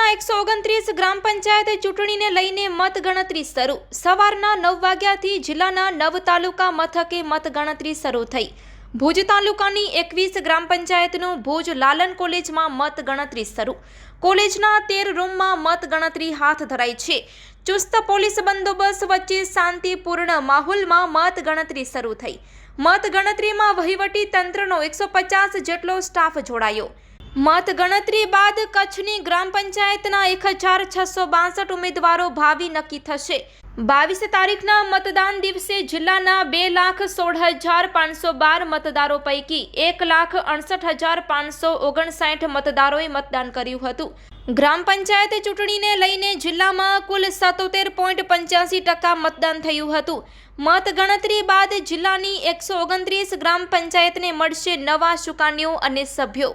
જિલ્લાના 129 ગ્રામ પંચાયત ચૂંટણીને લઈને મતગણતરી શરૂ। સવારના 9 વાગ્યાથી જિલ્લાના 9 તાલુકા મથકે મતગણતરી શરૂ થઈ। ભુજ તાલુકાની 21 ગ્રામ પંચાયતનું ભુજ લાલન કોલેજમાં મતગણતરી શરૂ। કોલેજના 13 રૂમમાં મતગણતરી હાથ ધરાઈ છે। ચુસ્ત પોલીસ બંદોબસ્ત વચ્ચે શાંતિપૂર્ણ માહોલમાં મતગણતરી શરૂ થઈ। મતગણતરીમાં વહીવટી તંત્રનો 150 જેટલો સ્ટાફ જોડાયો। મતગણતરી બાદ કચ્છની ગ્રામ પંચાયતના 1662 ઉમેદવારો ભાવિ નક્કી થશે। 22 તારીખના મતદાન દિવસે જિલ્લાના 2,16,512 મતદારો પૈકી 1,68,559 મતદારોએ મતદાન કર્યું હતું। ગ્રામ પંચાયત ચૂંટણીને લઈને જિલ્લામાં કુલ 77.85% મતદાન થયું હતું। મતગણતરી બાદ જિલ્લાની 129 ગ્રામ પંચાયતને મળશે નવા સુકાનીઓ અને સભ્યો।